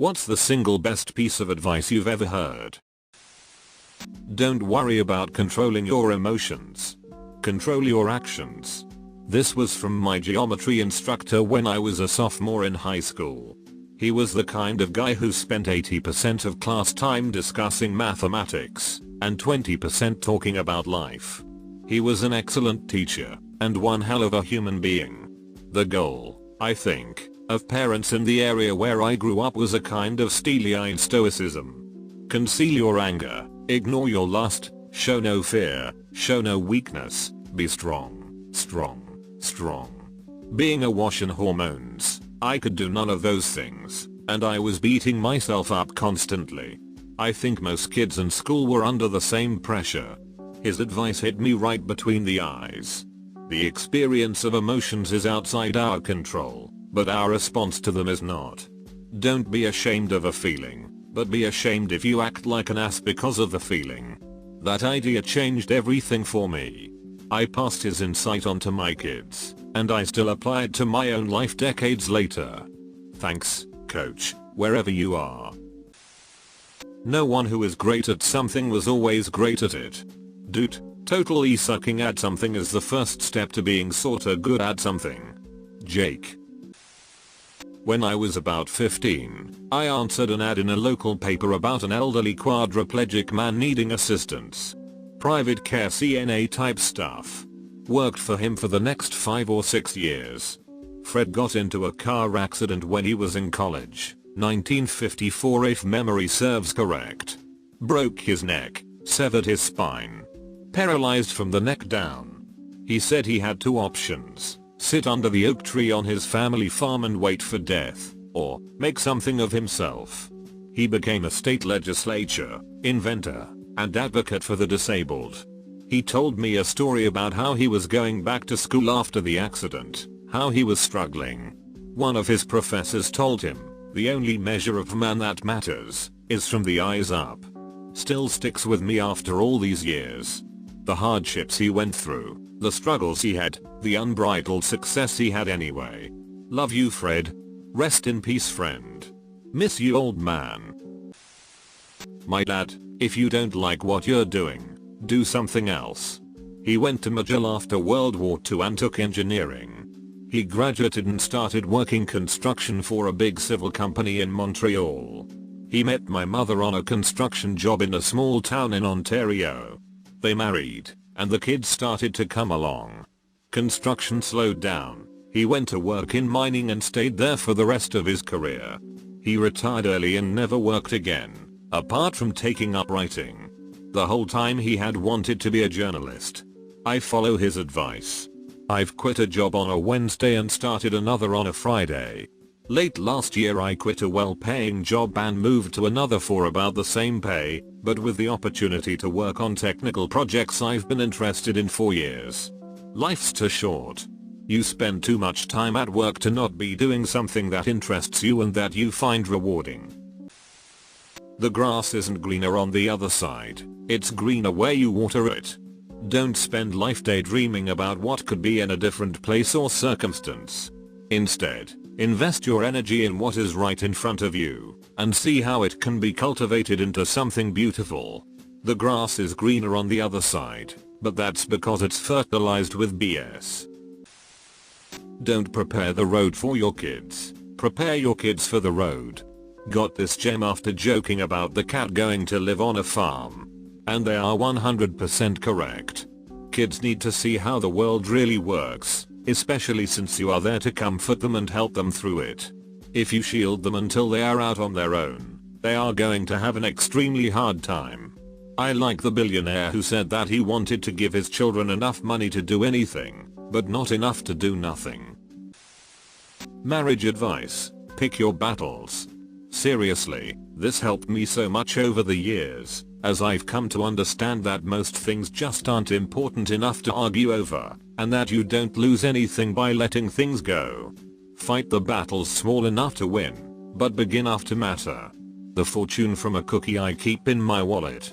What's the single best piece of advice you've ever heard? Don't worry about controlling your emotions. Control your actions. This was from my geometry instructor when I was a sophomore in high school. He was the kind of guy who spent 80% of class time discussing mathematics and 20% talking about life. He was an excellent teacher and one hell of a human being. The goal, I think, of parents in the area where I grew up was a kind of steely-eyed stoicism. Conceal your anger, ignore your lust, show no fear, show no weakness, be strong, strong, strong. Being awash in hormones, I could do none of those things, and I was beating myself up constantly. I think most kids in school were under the same pressure. His advice hit me right between the eyes. The experience of emotions is outside our control, but our response to them is not. Don't be ashamed of a feeling, but be ashamed if you act like an ass because of the feeling. That idea changed everything for me. I passed his insight on to my kids, and I still apply it to my own life decades later. Thanks, coach, wherever you are. No one who is great at something was always great at it. Dude, totally sucking at something is the first step to being sorta good at something. Jake. When I was about 15, I answered an ad in a local paper about an elderly quadriplegic man needing assistance. Private care CNA type stuff. Worked for him for the next 5 or 6 years. Fred got into a car accident when he was in college, 1954 if memory serves correct. Broke his neck, severed his spine. Paralyzed from the neck down. He said he had two options. Sit under the oak tree on his family farm and wait for death, or make something of himself. He became a state legislature, inventor, and advocate for the disabled. He told me a story about how he was going back to school after the accident, how he was struggling. One of his professors told him, the only measure of man that matters is from the eyes up. Still sticks with me after all these years. The hardships he went through, the struggles he had, the unbridled success he had anyway. Love you, Fred. Rest in peace, friend. Miss you, old man. My dad, if you don't like what you're doing, do something else. He went to McGill after World War II and took engineering. He graduated and started working construction for a big civil company in Montreal. He met my mother on a construction job in a small town in Ontario. They married, and the kids started to come along. Construction slowed down. He went to work in mining and stayed there for the rest of his career. He retired early and never worked again, apart from taking up writing. The whole time he had wanted to be a journalist. I follow his advice. I've quit a job on a Wednesday and started another on a Friday. Late last year I quit a well-paying job and moved to another for about the same pay, but with the opportunity to work on technical projects I've been interested in for years. Life's too short. You spend too much time at work to not be doing something that interests you and that you find rewarding. The grass isn't greener on the other side, it's greener where you water it. Don't spend life daydreaming about what could be in a different place or circumstance. Instead, invest your energy in what is right in front of you, and see how it can be cultivated into something beautiful. The grass is greener on the other side, but that's because it's fertilized with BS. Don't prepare the road for your kids, prepare your kids for the road. Got this gem after joking about the cat going to live on a farm. And they are 100% correct. Kids need to see how the world really works, especially since you are there to comfort them and help them through it. If you shield them until they are out on their own, they are going to have an extremely hard time. I like the billionaire who said that he wanted to give his children enough money to do anything, but not enough to do nothing. Marriage advice: pick your battles. Seriously, this helped me so much over the years, as I've come to understand that most things just aren't important enough to argue over, and that you don't lose anything by letting things go. Fight the battles small enough to win, but big enough to matter. The fortune from a cookie I keep in my wallet.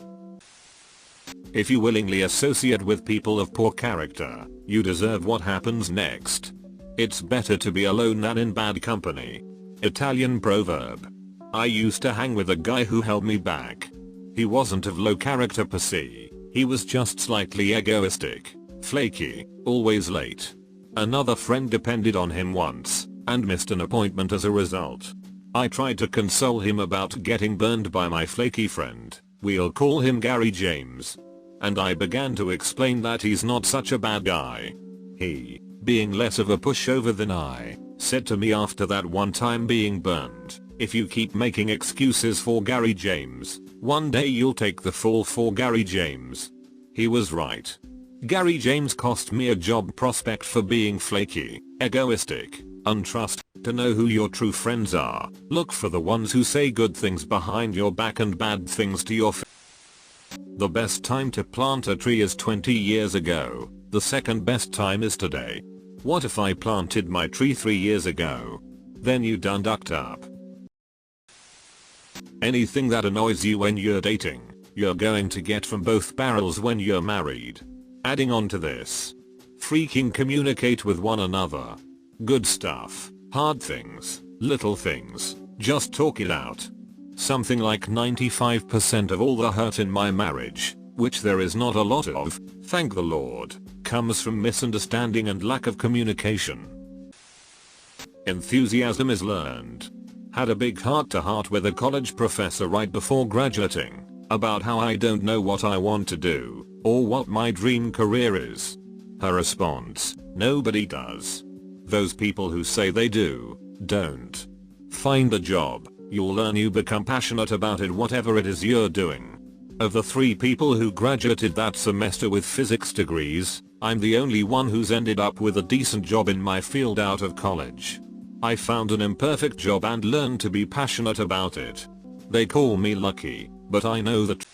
If you willingly associate with people of poor character, you deserve what happens next. It's better to be alone than in bad company. Italian proverb. I used to hang with a guy who held me back. He wasn't of low character per se, he was just slightly egoistic, flaky, always late. Another friend depended on him once, and missed an appointment as a result. I tried to console him about getting burned by my flaky friend, we'll call him Gary James. And I began to explain that he's not such a bad guy. He, being less of a pushover than I, said to me after that one time being burned, if you keep making excuses for Gary James, one day you'll take the fall for Gary James. He was right. Gary James cost me a job prospect for being flaky, egoistic, untrustworthy. To know who your true friends are, look for the ones who say good things behind your back and bad things to your face. The best time to plant a tree is 20 years ago, the second best time is today. What if I planted my tree 3 years ago? Then you done ducked up. Anything that annoys you when you're dating, you're going to get from both barrels when you're married. Adding on to this, freaking communicate with one another. Good stuff, hard things, little things, just talk it out. Something like 95% of all the hurt in my marriage, which there is not a lot of, thank the Lord, comes from misunderstanding and lack of communication. Enthusiasm is learned. Had a big heart-to-heart with a college professor right before graduating, about how I don't know what I want to do, or what my dream career is. Her response, nobody does. Those people who say they do, don't. Find a job, you'll learn, you become passionate about it, whatever it is you're doing. Of the 3 people who graduated that semester with physics degrees, I'm the only one who's ended up with a decent job in my field out of college. I found an imperfect job and learned to be passionate about it. They call me lucky, but I know that.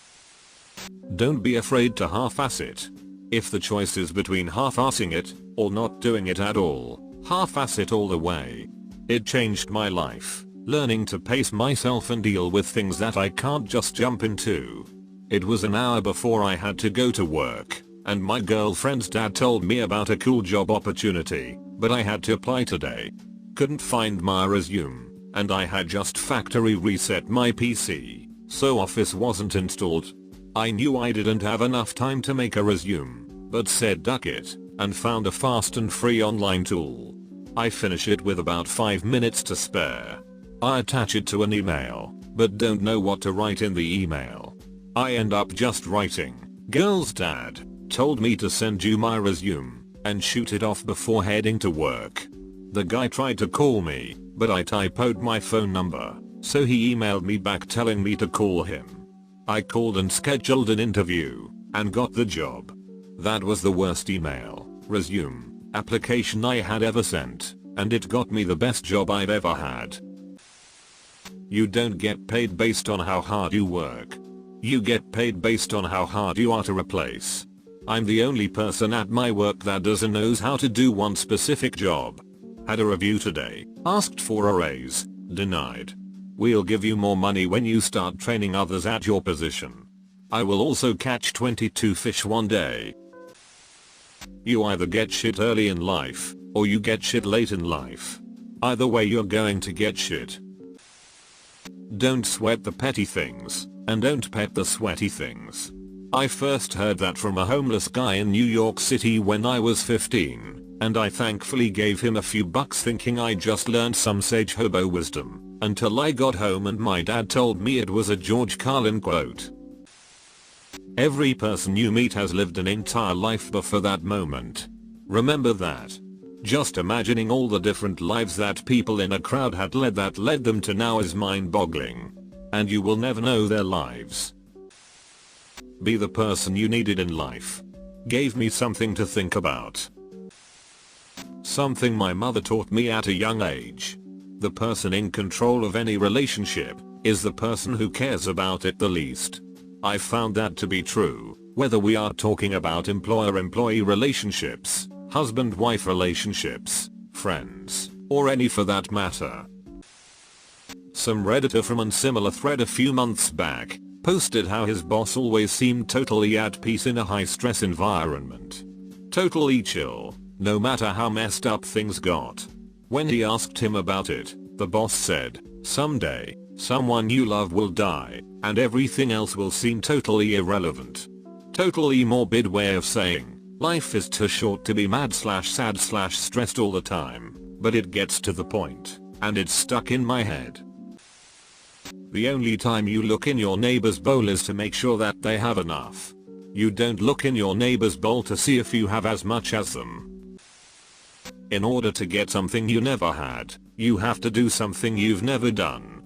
Don't be afraid to half-ass it. If the choice is between half-assing it, or not doing it at all, half-ass it all the way. It changed my life, learning to pace myself and deal with things that I can't just jump into. It was an hour before I had to go to work, and my girlfriend's dad told me about a cool job opportunity, but I had to apply today. Couldn't find my resume, and I had just factory reset my PC, so Office wasn't installed. I knew I didn't have enough time to make a resume, but said duck it, and found a fast and free online tool. I finish it with about 5 minutes to spare. I attach it to an email, but don't know what to write in the email. I end up just writing, "Girl's dad told me to send you my resume," and shoot it off before heading to work. The guy tried to call me, but I typoed my phone number, so he emailed me back telling me to call him. I called and scheduled an interview, and got the job. That was the worst email, resume, application I had ever sent, and it got me the best job I've ever had. You don't get paid based on how hard you work. You get paid based on how hard you are to replace. I'm the only person at my work that doesn't knows how to do one specific job. Had a review today, asked for a raise, denied. We'll give you more money when you start training others at your position. I will also catch 22 fish one day. You either get shit early in life, or you get shit late in life. Either way you're going to get shit. Don't sweat the petty things, and don't pet the sweaty things. I first heard that from a homeless guy in New York City when I was 15, and I thankfully gave him a few bucks thinking I just learned some sage hobo wisdom, until I got home and my dad told me it was a George Carlin quote. Every person you meet has lived an entire life before that moment. Remember that. Just imagining all the different lives that people in a crowd had led that led them to now is mind-boggling. And you will never know their lives. Be the person you needed in life. Gave me something to think about. Something my mother taught me at a young age. The person in control of any relationship is the person who cares about it the least. I found that to be true, whether we are talking about employer-employee relationships, husband-wife relationships, friends, or any for that matter. Some redditor from a similar thread a few months back posted how his boss always seemed totally at peace in a high-stress environment. Totally chill, no matter how messed up things got. When he asked him about it, the boss said, someday Someone you love will die, and everything else will seem totally irrelevant. Totally morbid way of saying, life is too short to be mad/sad/stressed all the time, but it gets to the point, and it's stuck in my head. The only time you look in your neighbor's bowl is to make sure that they have enough. You don't look in your neighbor's bowl to see if you have as much as them. In order to get something you never had, you have to do something you've never done.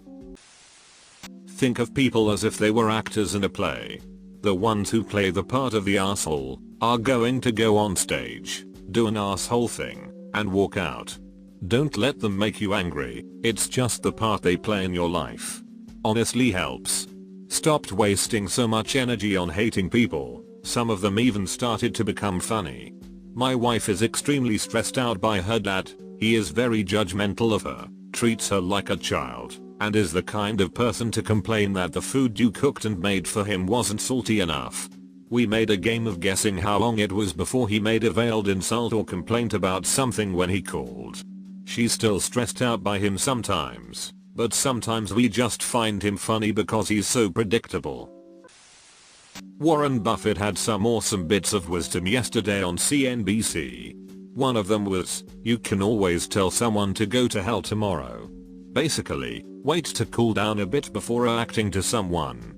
Think of people as if they were actors in a play. The ones who play the part of the asshole are going to go on stage, do an asshole thing, and walk out. Don't let them make you angry, it's just the part they play in your life. Honestly helps. Stopped wasting so much energy on hating people, some of them even started to become funny. My wife is extremely stressed out by her dad, he is very judgmental of her, treats her like a child, and is the kind of person to complain that the food you cooked and made for him wasn't salty enough. We made a game of guessing how long it was before he made a veiled insult or complaint about something when he called. She's still stressed out by him sometimes, but sometimes we just find him funny because he's so predictable. Warren Buffett had some awesome bits of wisdom yesterday on CNBC. One of them was, you can always tell someone to go to hell tomorrow. Basically, wait to cool down a bit before acting to someone.